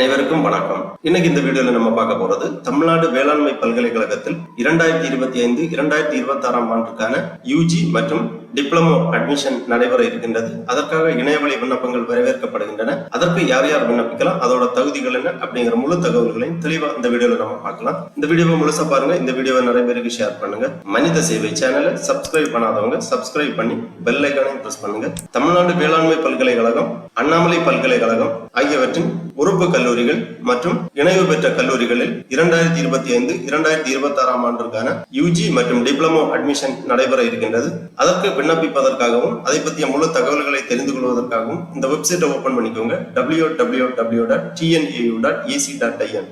அனைவருக்கும் வணக்கம். இன்னைக்கு இந்த வீடியோல நம்ம பார்க்க போறது தமிழ்நாடு வேளாண்மை பல்கலைக்கழகத்தில் 2025-2026 ஆண்டுக்கான யூஜி மற்றும் டிப்ளமோ அட்மிஷன் நடைபெற இருக்கின்றது. அதற்காக இணையவழி விண்ணப்பங்கள் வரவேற்கப்படுகின்றன. அதற்கு யார் யார் விண்ணப்பிக்கலாம், அதோட தகுதிகள் என்ன அப்படிங்கிற முழு தகவல்களையும் தெளிவா இந்த வீடியோல நம்ம பார்க்கலாம். இந்த வீடியோவை முழுசா பாருங்க. இந்த வீடியோவை நிறைய பேருக்கு ஷேர் பண்ணுங்க. மனித சேவை சேனலை சப்ஸ்கிரைப் பண்ணாதவங்க சப்ஸ்கிரைப் பண்ணி பெல் ஐகானையும் பிரஸ் பண்ணுங்க. தமிழ்நாடு வேளாண்மை பல்கலைக்கழகம், அண்ணாமலை பல்கலைக்கழகம் ஆகியவற்றின் உறுப்பு கல்லூரிகள் மற்றும் இணைவு பெற்ற கல்லூரிகளில் 2025-2026 ஆண்டிற்கான யூஜி மற்றும் டிப்ளமோ அட்மிஷன் நடைபெற இருக்கின்றது. அதற்கு விண்ணப்பிப்பதற்காகவும் அதை பற்றிய முழு தகவல்களை தெரிந்து கொள்வதற்காகவும் இந்த வெப்சைட்டை ஓபன் பண்ணிக்கோங்க. www.tnau.ac.in.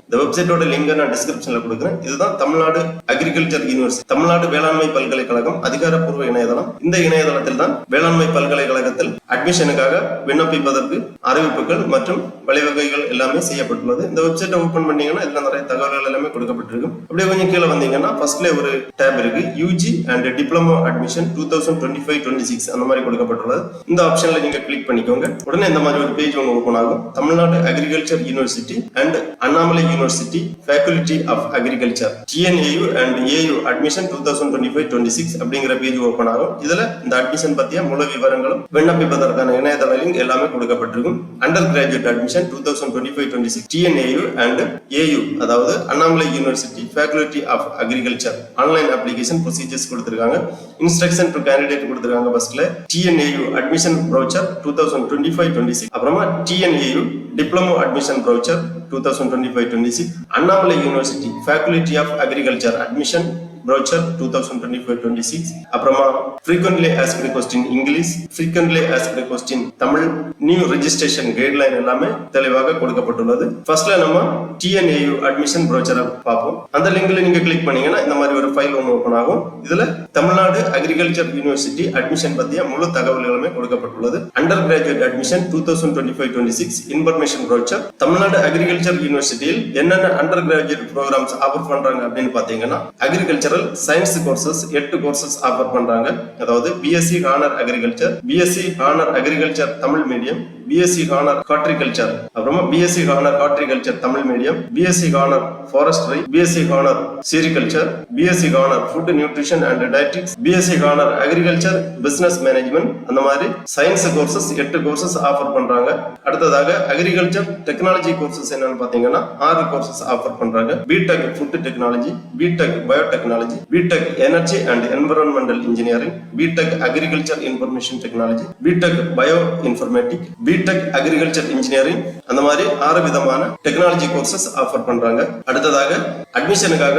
இந்த வெப்சைட்டோட லிங்க் நான் டிஸ்கிரிப்ஷன்ல கொடுக்குறேன். இதுதான் தமிழ்நாடு அக்ரிகல்ச்சர் யூனிவர்சிட்டி, தமிழ்நாடு வேளாண்மை பல்கலைக்கழகம் அதிகாரப்பூர்வ இணையதளம். இந்த இணையதளத்தில் தான் வேளாண்மை பல்கலைக்கழகத்தில் அட்மிஷனுக்காக விண்ணப்பிப்பதற்கு அறிவிப்புகள் மற்றும் வழிவகைகள் எல்லாமே செய்யப்பட்டுள்ளது. இந்த வெப்சைட்டை ஓபன் பண்ணீங்கன்னா இதுல நிறைய தகவல்கள் எல்லாமே கொடுக்கப்பட்டிருக்கும். அப்படியே கொஞ்சம் கீழே வந்தீங்கன்னா ஃபர்ஸ்ட்ல ஒரு டேப் இருக்கு, யூஜி அண்ட் டிப்ளமோ அட்மிஷன் 2025-26 அந்த மாதிரி கொடுக்கப்பட்டுள்ளது. இந்த ஆப்ஷன்ல நீங்க கிளிக் பண்ணிக்கோங்க. உடனே இந்த மாதிரி ஒரு பேஜ் ஒன்று ஓபன் ஆகும். Tamil Nadu agriculture university and Annamalai university faculty of agriculture TNAU and AU admission 2025-26 அப்படிங்கிற பேஜ் ஓபன் ஆகும். இதுல இந்த அட்மிஷன் பத்திய முழு விவரங்களும் விண்ணப்பிப்பதற்கான இணையதள லிங்க் எல்லாமே கொடுக்கப்பட்டிருக்கும். Under graduate admission 2025-26 TNAU and AU அதாவது Annamalai university faculty of agriculture online application procedures கொடுத்திருக்காங்க. இன்ஸ்ட்ரக்ஷன் டு கேண்டிடேட் கொடுத்திருக்காங்க. ஃபர்ஸ்ட்ல TNAU அட்மிஷன் ப்ரௌச்சர் 2025-26, அப்புறமா TNAU diploma admission brochure 2025-26, Annamalai university faculty of agriculture admission brochure 2025-26, அப்புறமா frequently asked question English, frequently asked question Tamil, new registration guideline எல்லாமே தெளிவாக கொடுக்கப்பட்டுள்ளது. ஃபர்ஸ்ட்ல நம்ம TNAU அட்மிஷன் brochure பார்ப்போம். அந்த லிங்க்ல நீங்க கிளிக் பண்ணீங்கன்னா இந்த மாதிரி ஒரு ஃபைல் ஒன்று ஓபன் ஆகும். இதுல தமிழ்நாடு அக்ரிகல்ச்சர் யூனிவர்சிட்டி அட்மிஷன் பத்திய முழு தகவல்களுமே கொடுக்கப்பட்டுள்ளது. Under graduate admission 2025-26 information brochure. Tamil Nadu agriculture யூனிவர்சிட்டியில் என்னென்ன அண்டர் கிராஜுவேட் ப்ரோக்ராம்ஸ் ஆஃபர் பண்றாங்க அப்படின்னு பாத்தீங்கன்னா agricultural science courses 8 courses offer பண்றாங்க. அதாவது BSc honour agriculture, BSc honour agriculture Tamil medium, BSc honour horticulture, அப்புறமா BSc honour horticulture Tamil medium, BSc honour forestry, BSc honour sericulture, BSc honour food nutrition and dietetics, BSc honour agriculture business management, அந்த மாதிரி science courses 8 courses offer பண்றாங்க. அடுத்ததாக agriculture technology courses என்னன்னு பாத்தீங்கன்னா 6 courses offer பண்றாங்க. BTech food technology, BTech biotechnology, BTech energy and environmental engineering, BTech agriculture information technology, BTech bio informatic, BTech agriculture engineering, அந்த மாதிரி 6 விதமான டெக்னாலஜி கோர்சஸ் ஆஃபர் பண்றாங்க. அடுத்ததாக அட்மிஷனுக்காக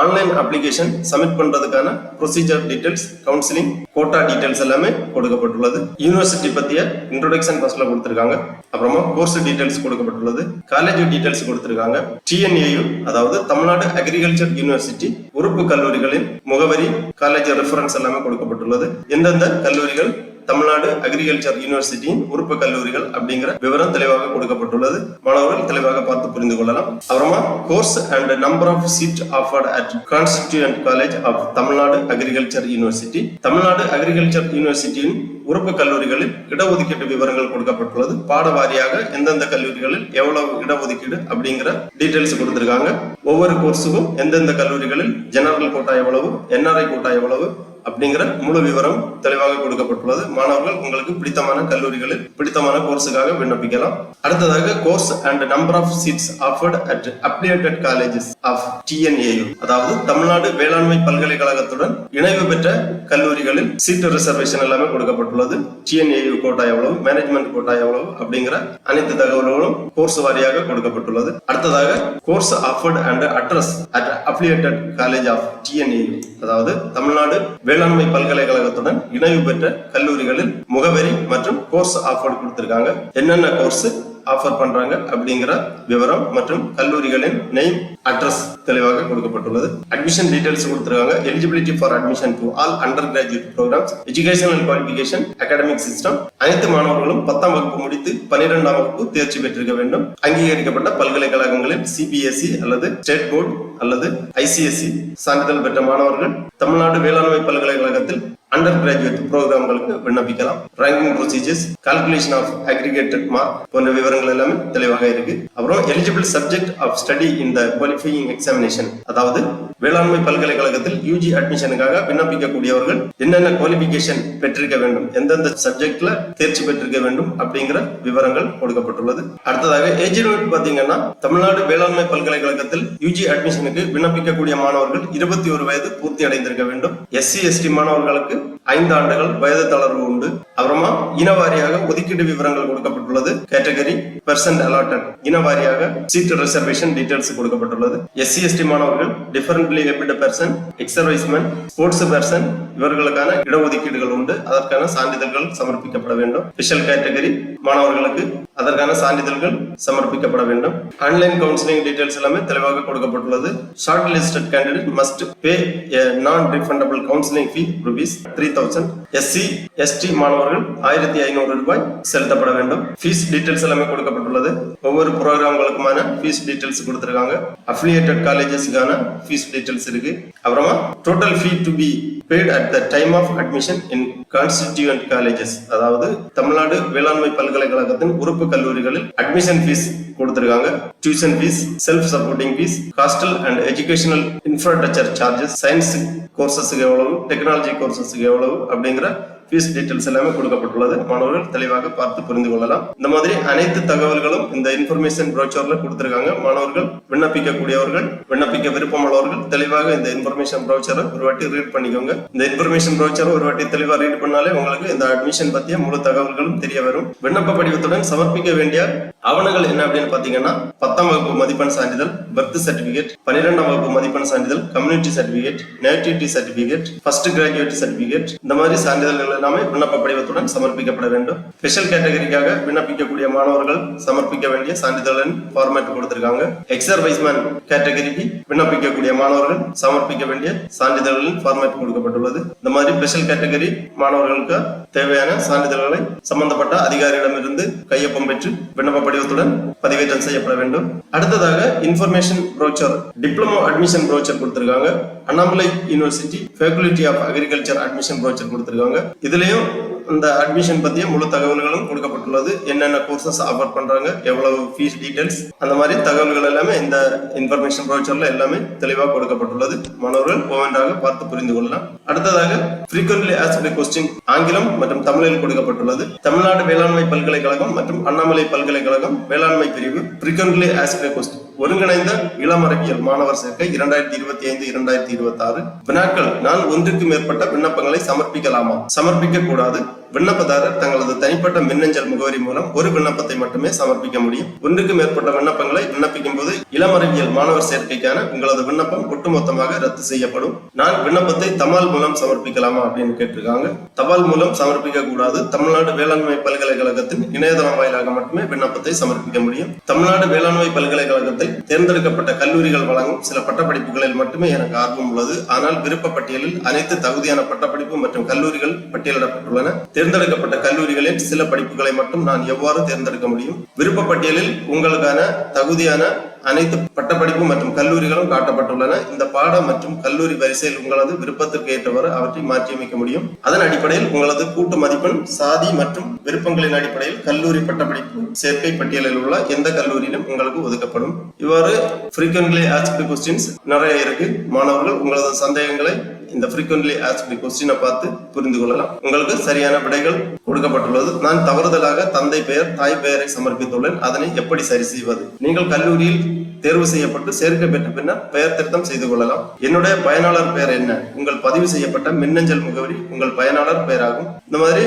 ஆன்லைன் அப்ளிகேஷன் சப்மிட் பண்றதுக்கான procedure details, counselling, quota details எல்லாமே கொடுக்கப்பட்டுள்ளது. University பத்திய இன்ட்ரோடக்ஷன் ஃபர்ஸ்ட்ல கொடுத்திருக்காங்க. அப்புறமா கோர்ஸ் டீடைல்ஸ் கொடுக்கப்பட்டுள்ளது. காலேஜ் டீடைல்ஸ் கொடுத்திருக்காங்க. TNAU அதாவது தமிழ்நாடு அக்ரிகல்ச்சர் யூனிவர்சிட்டி உறுப்பு கல்லூரிகளின் முகவரி, காலேஜ் ரெஃபரன்ஸ் எல்லாமே கொடுக்கப்பட்டுள்ளது. எந்தெந்த கல்லூரிகள் தமிழ்நாடு அக்ரிகல்ச்சர் யூனிவர்சிட்டியின் உறுப்பு கல்லூரிகள் அப்படிங்கிற விவரம் தெளிவாக கொடுக்கப்பட்டுள்ளது. மாணவர்கள் தெளிவாக பார்த்து புரிந்து கொள்ளலாம். அப்புறமா course and number of seat offered at constituent college of Tamil Nadu agriculture university, Tamil Nadu agriculture யூனிவர்சிட்டியின் உறுப்பு கல்லூரிகளில் இடஒதுக்கீட்டு விவரங்கள் கொடுக்கப்பட்டுள்ளது. பாட வாரியாக எந்தெந்த கல்லூரிகளில் எவ்வளவு இடஒதுக்கீடு அப்படிங்கிற டீடைல்ஸ் கொடுத்திருக்காங்க. ஒவ்வொரு கோர்ஸுக்கும் எந்தெந்த கல்லூரிகளில் ஜெனரல் கோட்டா எவ்வளவு, NRI கோட்டா எவ்வளவு அப்படிங்கிற முழு விவரம் தெளிவாக கொடுக்கப்பட்டுள்ளது. மாணவர்கள் உங்களுக்கு பிடித்தமான கல்லூரிகளில் பிடித்தமான கோர்ஸுக்காக விண்ணப்பிக்கலாம். அடுத்ததாக course and number of seats offered at affiliated colleges of TNAU அதாவது தமிழ்நாடு வேளாண்மை பல்கலைக்கழகத்துடன் இணைவு பெற்ற கல்லூரிகளில் சீட் ரிசர்வேஷன் எல்லாமே கொடுக்கப்பட்டுள்ளது. TNAU கோட்டா எவ்வளவு, மேனேஜ்மெண்ட் கோட்டா எவ்வளவு அப்படிங்கிற அனைத்து தகவல்களும் கோர்ஸ் வாரியாக கொடுக்கப்பட்டுள்ளது. அடுத்ததாக course offered and address at affiliated college of TNAU அதாவது தமிழ்நாடு வேளாண்மை பல்கலைக்கழகத்துடன் இணைவு பெற்ற கல்லூரிகளில் முகவரி மற்றும் கோர்ஸ் ஆஃபர் கொடுத்திருக்காங்க. என்னென்ன கோர்ஸ் ஆஃபர் பண்றாங்க அப்படிங்கிற விவரம் மற்றும் கல்லூரிகளின் நேம், அட்ரஸ் தெளிவாக கொடுக்கப்பட்டுள்ளது. அட்மிஷன் டீடைல்ஸ் கொடுத்திருக்காங்க. Eligibility for admission to all under graduate programmes, educational qualification, academic system. அனைத்து மாணவர்களும் 10ஆம் வகுப்பு முடித்து 12ஆம் வகுப்பு தேர்ச்சி பெற்றிருக்க வேண்டும். அங்கீகரிக்கப்பட்ட பல்கலைக்கழகங்களில் CBSE அல்லது ஸ்டேட் போர்டு அல்லது ICSE சான்றிதழ் பெற்ற மாணவர்கள் தமிழ்நாடு வேளாண்மை பல்கலைக்கழகத்தில் அண்டர் கிராஜுவேட் ப்ரோக்ராம்களுக்கு விண்ணப்பிக்கலாம். Ranking procedures, calculation of aggregated mark போன்ற விவரங்கள் எல்லாமே தெளிவாக இருக்கு. அப்புறம் eligible subject of study in the qualifying examination, அதாவது வேளாண்மை பல்கலைக்கழகத்தில் யூஜி அட்மிஷனுக்காக விண்ணப்பிக்கக்கூடியவர்கள் என்னென்ன குவாலிஃபிகேஷன் பெற்றிருக்க வேண்டும், எந்தெந்த சப்ஜெக்ட்ல தேர்ச்சி பெற்றிருக்க வேண்டும் அப்படிங்கிற விவரங்கள் கொடுக்கப்பட்டுள்ளது. அடுத்ததாக ஏஜ் லிமிட் பாத்தீங்கன்னா, தமிழ்நாடு வேளாண்மை பல்கலைக்கழகத்தில் யூஜி அட்மிஷனுக்கு விண்ணப்பிக்கக்கூடிய மாணவர்கள் 21 வயது பூர்த்தி அடைந்திருக்க வேண்டும். எஸ்சி எஸ்டி மாணவர்களுக்கு 5 ஆண்டுகள் வயது தளர்வு உண்டு. அப்புறமா இனவாரியாக ஒதுக்கீடு விவரங்கள் கொடுக்கப்பட்டுள்ளது. கேட்டகரி, பெர்சன்ட் அலாட்டட், இனவாரியாக சீட் ரிசர்வேஷன் டீடைல்ஸ் கொடுக்கப்பட்டுள்ளது. எஸ்சி எஸ்டி மாணவர்கள், differently abled person, ex servicemen, sports person இவர்களுக்கான இடஒதுக்கீடுகள் உண்டு. அதற்கான சான்றிதழ்கள் சமர்ப்பிக்கப்பட வேண்டும். ஸ்பெஷல் கேட்டகரி மாணவர்களுக்கு அதற்கான சான்றிதழ்கள் சமர்ப்பிக்கப்பட வேண்டும். ஆன்லைன் கவுன்சிலிங் டீடைல்ஸ் எல்லாமே தெளிவாக கொடுக்கப்பட்டுள்ளது. Short listed candidate must pay a non-refundable counseling fee rupees 3000. SC ST மாணவர்கள் 1500 ரூபாய் செலுத்தப்பட வேண்டும். ஃபீஸ் டீடைல்ஸ் எல்லாமே கொடுக்கப்பட்டுள்ளது. ஒவ்வொரு ப்ரோக்ராம்களுக்குமான ஃபீஸ் டீடைல்ஸ் கொடுத்திருக்காங்க. அஃபிலியேட்டட் காலேஜஸ்க்கான ஃபீஸ் டீடைல்ஸ் இருக்கு. அப்புறமா total fee to be paid at the time of admission in constituent colleges, அதாவது தமிழ்நாடு வேளாண்மை பல்கலைக்கழகத்தின் உறுப்பு கல்லூரிகளில் அட்மிஷன் ஃபீஸ் கொடுத்திருக்காங்க. Tuition fees, self supporting fees, hostel and educational infrastructure charges, science கோர்சஸுக்கு எவ்வளவு, டெக்னாலஜி கோர்சஸுக்கு எவ்வளவு அப்படிங்கிற ஃபீஸ் டீடைல்ஸ் எல்லாமே கொடுக்கப்பட்டுள்ளது. மாணவர்கள் தெளிவாக பார்த்து புரிந்து கொள்ளலாம். இந்த மாதிரி அனைத்து தகவல்களும் இந்த இன்ஃபர்மேஷன் ப்ரோச்சர்ல கொடுத்திருக்காங்க. மாணவர்கள் விண்ணப்பிக்கக்கூடியவர்கள், விண்ணப்பிக்க விருப்பமுள்ளவர்கள் தெளிவாக இந்த இன்ஃபர்மேஷன் ப்ரோச்சரை ஒரு வாட்டி ரீட் பண்ணிக்கோங்க. இந்த இன்ஃபர்மேஷன் ப்ரோச்சரை ஒரு வாட்டி தெளிவா ரீட் பண்ணாலே உங்களுக்கு இந்த அட்மிஷன் பத்திய முழு தகவல்களும் தெரிய வரும். விண்ணப்ப படிவத்துடன் சமர்ப்பிக்க வேண்டிய ஆவணங்கள் என்ன அப்படின்னு பாத்தீங்கன்னா, 10ஆம் வகுப்பு மதிப்பெண் சான்றிதழ், பர்த் சர்டிபிகேட், 12ஆம் வகுப்பு மதிப்பெண் சான்றிதழ், community certificate, nativity certificate, first graduate certificate, இந்த மாதிரி சான்றிதழ்கள் எல்லாமே விண்ணப்ப படிவத்துடன் சமர்ப்பிக்கப்பட வேண்டும். ஸ்பெஷல் கேட்டகரிக்காக விண்ணப்பிக்கக்கூடிய மாணவர்கள் சமர்ப்பிக்க வேண்டிய சான்றிதழின் ஃபார்மேட் கொடுத்திருக்காங்க. எக்ஸர்வைஸ்மேன் கேட்டகரிக்கு விண்ணப்பிக்கக்கூடிய மாணவர்கள் சமர்ப்பிக்க வேண்டிய சான்றிதழ்களின் ஃபார்மேட் கொடுக்கப்பட்டுள்ளது. இந்த மாதிரி ஸ்பெஷல் கேட்டகரி மாணவர்களுக்கு தேவையான சான்றிதழ்களை சம்பந்தப்பட்ட அதிகாரியிடமிருந்து கையொப்பம் பெற்று விண்ணப்ப படிவத்துடன் பதிவேற்றம் செய்யப்பட வேண்டும். அடுத்ததாக information brochure, diploma admission brochure கொடுத்திருக்காங்க. Annamalai university faculty of agriculture admission brochure கொடுத்திருக்காங்க. இதுலயும் இந்த அட்மிஷன் பத்திய முழு தகவல்களும் கொடுக்கப்பட்டுள்ளது. என்னென்ன கோர்சஸ் ஆஃபர் பண்றாங்க, எவ்வளவு ஃபீஸ் டீடைல்ஸ், அந்த மாதிரி தகவல்கள் எல்லாமே இந்த இன்ஃபர்மேஷன் ப்ரோச்சர்ல எல்லாமே தெளிவாக கொடுக்கப்பட்டுள்ளது. மாணவர்கள் ஒவ்வொன்றாக பார்த்து புரிந்து கொள்ளலாம். அடுத்ததாக frequently asked question, ஆங்கிலம் மற்றும் தமிழில் கொடுக்கப்பட்டுள்ளது. தமிழ்நாடு வேளாண்மை பல்கலைக்கழகம் மற்றும் அண்ணாமலை பல்கலைக்கழகம் வேளாண்மை பிரிவு frequently asked question, ஒருங்கிணைந்த இளமரபியல் மாணவர் சேர்க்கை 2025-2026 வினாக்கள். நான் ஒன்றுக்கு மேற்பட்ட விண்ணப்பங்களை சமர்ப்பிக்கலாமா? சமர்ப்பிக்க கூடாது. விண்ணப்பதாரர் தங்களது தனிப்பட்ட மின்னஞ்சல் முகவரி மூலம் ஒரு விண்ணப்பத்தை மட்டுமே சமர்ப்பிக்க முடியும். ஒன்றுக்கு மேற்பட்ட விண்ணப்பங்களை விண்ணப்பிக்கும் போது இளமரபியல் மாணவர் சேர்க்கைக்கான உங்களது விண்ணப்பம் ஒட்டுமொத்தமாக ரத்து செய்யப்படும். நான் விண்ணப்பத்தை தபால் மூலம் சமர்ப்பிக்கலாமா அப்படின்னு கேட்டிருக்காங்க. தபால் மூலம் சமர்ப்பிக்க கூடாது. தமிழ்நாடு வேளாண்மை பல்கலைக்கழகத்தின் இணையதளம் வாயிலாக மட்டுமே விண்ணப்பத்தை சமர்ப்பிக்க முடியும். தமிழ்நாடு வேளாண்மை பல்கலைக்கழகத்தில் தேர்ந்தெடுக்கப்பட்ட கல்லூரிகள் வழங்கும் சில பட்டப்படிப்புகளில் மட்டுமே எனக்கு ஆர்வம் உள்ளது. ஆனால் விருப்ப பட்டியலில் அனைத்து தகுதியான பட்டப்படிப்பு மற்றும் கல்லூரிகள் பட்டியலிடப்பட்டுள்ளன. தேர்ந்தெடுக்கப்பட்ட கல்லூரிகளில் சில படிப்புகளை மட்டும் நான் எவ்வாறு தேர்ந்தெடுக்க முடியும்? விருப்ப பட்டியலில் உங்களுக்கான தகுதியான அனைத்து பட்டப்படிப்பு மற்றும் கல்லூரிகளும் காட்டப்பட்டுள்ளன. இந்த பாட மற்றும் கல்லூரி வரிசையில் உங்களது விருப்பத்திற்கு ஏற்றவாறு அவற்றை மாற்றியமைக்க முடியும். அதன் அடிப்படையில் உங்களது கூட்டு மதிப்பெண், சாதி மற்றும் விருப்பங்களின் அடிப்படையில் கல்லூரி பட்டப்படிப்பு சேர்க்கை பட்டியலில் உள்ள எந்த கல்லூரியிலும் உங்களுக்கு ஒதுக்கப்படும். இவ்வாறு frequently asked questions நிறைய இருக்கு. மாணவர்கள் உங்களது சந்தேகங்களை இந்த frequently asked question பார்த்து புரிந்து கொள்ளலாம். உங்களுக்கு சரியான விடைகள் கொடுக்கப்பட்டுள்ளது. நான் தவறுதலாக தந்தை பெயர், தாய் பெயரை சமர்ப்பித்துள்ளேன். அதனை எப்படி சரி செய்வது? நீங்கள் கல்லூரியில் தேர்வு செய்யப்பட்டு சேர்க்கை பெற்ற பின்னர் பெயர் திருத்தம் செய்து கொள்ளலாம். என்னுடைய பயனாளர் பெயர் என்ன? உங்கள் பதிவு செய்யப்பட்ட மின்னஞ்சல் முகவரி உங்கள் பயனாளர் பெயராகும். இந்த மாதிரி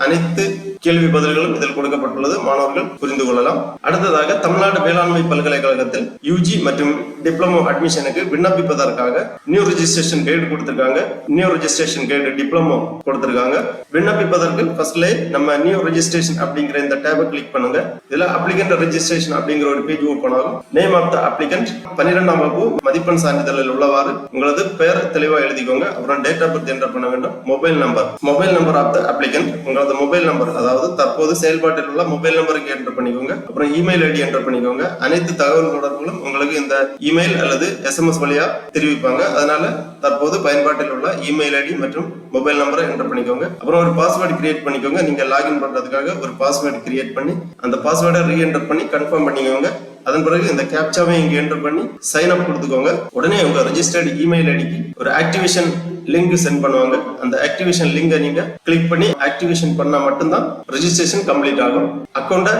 அனைத்து கேள்வி பதில்களும் இதில் கொடுக்கப்பட்டுள்ளது. மாணவர்கள் புரிந்து கொள்ளலாம். அடுத்ததாக தமிழ்நாடு வேளாண்மை பல்கலைக்கழகத்தில் யூஜி மற்றும் டிப்ளமோ அட்மிஷனுக்கு விண்ணப்பிப்பதற்காக நியூ ரெஜிஸ்ட்ரேஷன் கைடு கொடுத்திருக்காங்க. நியூ ரெஜிஸ்ட்ரேஷன் கைடு டிப்ளமோ கொடுத்திருக்காங்க. விண்ணப்பிப்பதற்கு ஃபர்ஸ்ட்லே நம்ம நியூ ரெஜிஸ்ட்ரேஷன் அப்படிங்கிற இந்த டேபை கிளிக் பண்ணுங்க. இதுல அப்ளிகன்ட் ரெஜிஸ்ட்ரேஷன் அப்படிங்கிற ஒரு பேஜ் ஓபன் ஆகும். நேம் ஆஃப் த அப்ளிகன்ட், 12ஆம் வகுப்பு மதிப்பெண் சான்றிதழில் உள்ளவாறு உங்களது பெயர் தெளிவா எழுதிக்கோங்க. அப்புறம் டேட் ஆஃப் பர்த் என்டர் பண்ண வேண்டும். Mobile number of the applicant, உங்களது மொபைல் நம்பர் அதாவது தற்போது செயல்பாட்டில் உள்ள மொபைல் நம்பர் இங்க என்டர் பண்ணிக்கோங்க. அப்புறம் இமெயில் ஐடி என்டர் பண்ணிக்கோங்க. அனைத்து தகவல் தொடர்புகளும் உங்களுக்கு இந்த இமெயில் அல்லது எஸ்எம்எஸ் வழியா தெரிவிப்பாங்க. அதனால தற்போது பயன்பாட்டில் உள்ள இமெயில் ஐடி மற்றும் மொபைல் நம்பரை என்டர் பண்ணிக்கோங்க. அப்புறம் ஒரு பாஸ்வேர்டு கிரியேட் பண்ணிக்கோங்க. நீங்க லாகின் பண்றதுக்காக ஒரு பாஸ்வேர்டு கிரியேட் பண்ணி அந்த பாஸ்வேர்டை ரீஎன்டர் பண்ணி கன்ஃபார்ம் பண்ணிக்கோங்க. அதன் பிறகு இந்த கேப்சாவை இங்க என்டர் பண்ணி சைன் அப் கொடுத்துக்கோங்க. உடனே உங்க ரெஜிஸ்டர்டு இமெயில் ஐடிக்கு ஒரு ஆக்டிவேஷன் லிங்க் சென்ட் பண்ணுவாங்க. அந்த ஆக்டிவேஷன் லிங்கை நீங்க கிளிக் பண்ணி ஆக்டிவேஷன் பண்ணா மட்டும்தான் ரெஜிஸ்ட்ரேஷன் கம்ப்ளீட் ஆகும். அக்கௌண்ட்டை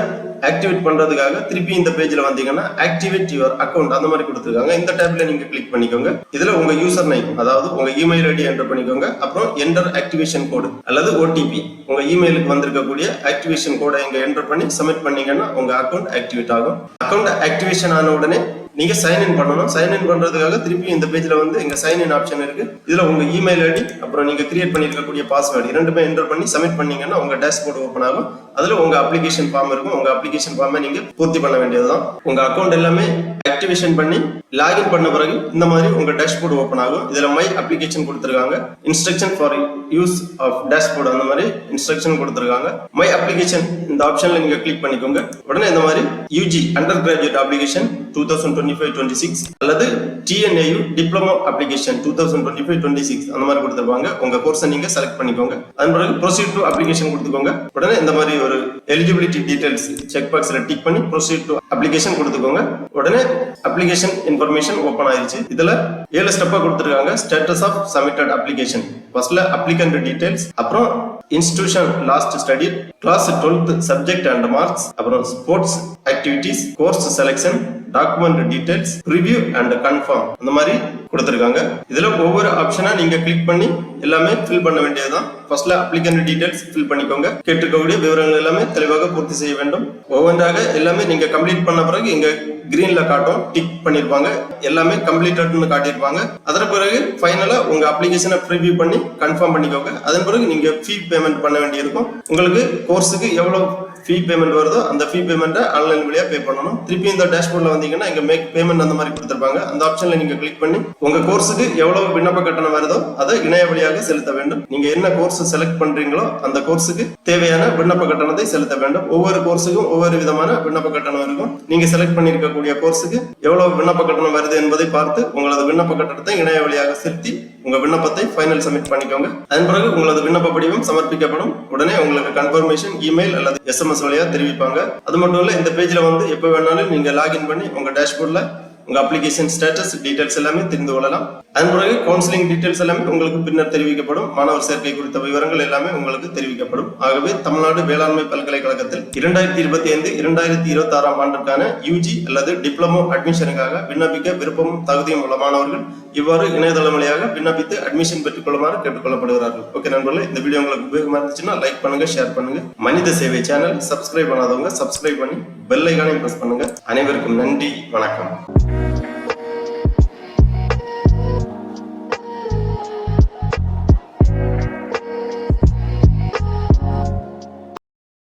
ஆக்டிவேட் பண்றதுக்காக திருப்பி இந்த பேஜ்ல வந்தீங்கன்னா ஆக்டிவேட் யுவர் அக்கௌண்ட் அந்த மாதிரி கொடுத்துருக்காங்க. இந்த டேப்ல நீங்க கிளிக் பண்ணிக்கோங்க. இதுல உங்க யூசர் நேம் அதாவது உங்க இமெயில் ஐடி என்டர் பண்ணிக்கோங்க. அப்புறம் என்டர் ஆக்டிவேஷன் கோடு அல்லது ஓடிபி உங்க இமெயிலுக்கு வந்திருக்கக்கூடிய ஆக்டிவேஷன் கோடை இங்க என்டர் பண்ணி சப்மிட் பண்ணீங்கன்னா உங்க அக்கௌண்ட் ஆக்டிவேட் ஆகும். அக்கௌண்ட் ஆக்டிவேஷன் ஆன உடனே நீங்க சைன் இன் பண்ணணும். சைன் இன் பண்றதுக்காக திருப்பி இந்த பேஜ்ல வந்து இங்க சைன் இன் ஆப்ஷன் இருக்கு. இதுல உங்க இமெயில் ஐடி அப்புறம் நீங்க கிரியேட் பண்ணிருக்கக்கூடிய பாஸ்வேர்டு இரண்டுமே என்டர் பண்ணி சப்மிட் பண்ணீங்கன்னா உங்க டேஷ்போர்ட் ஓபன் ஆகும். அதுல உங்க அப்ளிகேஷன் ஃபார்ம் இருக்கும். உங்க அப்ளிகேஷன் ஃபார்மை நீங்க பூர்த்தி பண்ண வேண்டியதுதான். உங்க அக்கௌண்ட் எல்லாமே ஆக்டிவேஷன் பண்ணி லாகின் பண்ண பிறகு இந்த மாதிரி உங்க டேஷ்போர்ட் ஓபன் ஆகும். இதுல மை அப்ளிகேஷன் கொடுத்திருக்காங்க. Instruction for use of dashboard அந்த மாதிரி இன்ஸ்ட்ரக்ஷன் கொடுத்திருக்காங்க. மை அப்ளிகேஷன் இந்த ஆப்ஷன்ல நீங்க கிளிக் பண்ணிக்கோங்க. உடனே இந்த மாதிரி யூஜி அண்டர் கிராஜுவேட் அப்ளிகேஷன் 2025-26 அல்லது TNAU டிப்ளமோ அப்ளிகேஷன் 2025-26 அந்த மாதிரி கொடுத்திருப்பாங்க. உங்க கோர்ஸை நீங்க செலக்ட் பண்ணிக்கோங்க. அதன் பிறகு ப்ரொசீட் டு அப்ளிகேஷன் கொடுத்துக்கோங்க. உடனே இந்த மாதிரி ஒரு எலிஜிபிலிட்டி டீடைல்ஸ் செக் பாக்ஸ்ல டிக் பண்ணி ப்ரொசீட் டு அப்ளிகேஷன் கொடுத்துக்கோங்க. உடனே அப்ளிகேஷன் இன்ஃபர்மேஷன் ஓபன் ஆயிருச்சு. இதுல 7 ஸ்டெப்பா கொடுத்திருக்காங்க. ஸ்டேட்டஸ் ஆஃப் சப்மிட்டட் அப்ளிகேஷன், ஃபர்ஸ்ட்ல அப்ளிகன்ட் டீடைல்ஸ், அப்புறம் institution last study, class 12th subject and marks, அப்புறம் sports activities, course selection, document details, review and confirm அந்த மாதிரி கொடுத்திருக்காங்க. இதுல ஒவ்வொரு ஆப்ஷனா நீங்க கிளிக் பண்ணி எல்லாமே ஃபில் பண்ண வேண்டியதுதான். ஃபர்ஸ்ட்ல அப்ளிகன்ட் டீடைல்ஸ் ஃபில் பண்ணிக்கோங்க. கேட்டிருக்கக்கூடிய விவரங்கள் எல்லாமே தெளிவாக பூர்த்தி செய்ய வேண்டும். ஒவ்வொன்றாக எல்லாமே நீங்க கம்ப்ளீட் பண்ண பிறகு இங்க கிரீன்ல காட்டும், டிக் பண்ணிருப்பாங்க. எல்லாமே கம்ப்ளீட்டட்னு காட்டியிருப்பாங்க. அதன் பிறகு ஃபைனலா உங்க அப்ளிகேஷனை ப்ரிவியூ பண்ணி கன்ஃபார்ம் பண்ணிக்கோங்க. அதன் பிறகு நீங்க ஃபீ பேமெண்ட் பண்ண வேண்டியிருக்கும். உங்களுக்கு கோர்ஸுக்கு எவ்வளவு ஃபீ பேமெண்ட் வருதோ அந்த ஃபீ பேமெண்ட்டை ஆன்லைன் வழியா பே பண்ணணும். திருப்பி இந்த டேஷ்போர்ட்ல வந்தீங்கன்னா இங்க மேக் பேமெண்ட் அந்த மாதிரி கொடுத்திருப்பாங்க. அந்த ஆப்ஷன்ல நீங்க கிளிக் பண்ணி உங்க கோர்ஸுக்கு எவ்வளவு விண்ணப்ப கட்டணம் வருதோ அதை இணைய வழியாக செலுத்த வேண்டும். நீங்க என்ன கோர்ஸ் செலக்ட் பண்றீங்களோ அந்த கோர்ஸுக்கு தேவையான விண்ணப்ப கட்டணத்தை செலுத்த வேண்டும். ஒவ்வொரு கோர்ஸுக்கும் ஒவ்வொரு விதமான விண்ணப்ப கட்டணம் இருக்கும். நீங்க செலக்ட் பண்ணிருக்கக்கூடிய கோர்ஸுக்கு எவ்வளவு விண்ணப்ப கட்டணம் வருது என்பதை பார்த்து உங்களது விண்ணப்ப கட்டணத்தை இணைய வழியாக செலுத்தி உங்க விண்ணப்பத்தை ஃபைனல் சப்மிட் பண்ணிக்கோங்க. அதன் பிறகு உங்களது விண்ணப்ப படிவம் சமர்ப்பிக்கப்படும். உடனே உங்களுக்கு கன்ஃபர்மேஷன் இமெயில் அல்லது எஸ்எம்எஸ் வழியா தெரிவிப்பாங்க. அது மட்டும் இல்ல இந்த பேஜ்ல வந்து எப்ப வேணாலும் நீங்க லாகின் பண்ணி உங்க டேஷ்போர்ட்ல உங்க அப்ளிகேஷன் ஸ்டேட்டஸ் டீடைல்ஸ் எல்லாமே தெரிந்து கொள்ளலாம். அதன் பிறகு கவுன்சிலிங் டீடைல்ஸ் எல்லாமே உங்களுக்கு பின்னர் தெரிவிக்கப்படும். மாணவர் சேர்க்கை குறித்த விவரங்கள் எல்லாமே உங்களுக்கு தெரிவிக்கப்படும். ஆகவே தமிழ்நாடு வேளாண்மை பல்கலைக்கழகத்தில் 2025-2026 ஆண்டிற்கான யூஜி அல்லது டிப்ளமோ அட்மிஷனுக்காக விண்ணப்பிக்க விருப்பமும் தகுதியும் உள்ள மாணவர்கள் இவ்வாறு இணையதளம் வழியாக விண்ணப்பித்து அட்மிஷன் பெற்றுக் கொள்ளுமாறு கேட்டுக்கொள்ளப்படுகிறார்கள். ஓகே நண்பர்களே, இந்த வீடியோ உங்களுக்கு உபயோகமா இருந்துச்சுன்னா லைக் பண்ணுங்க, ஷேர் பண்ணுங்க. மனித சேவை சேனல் சப்ஸ்கிரைப் பண்ணாதவங்க சப்ஸ்கிரைப் பண்ணி பெல் ஐகானையும் பிரஸ் பண்ணுங்க. அனைவருக்கும் நன்றி, வணக்கம்.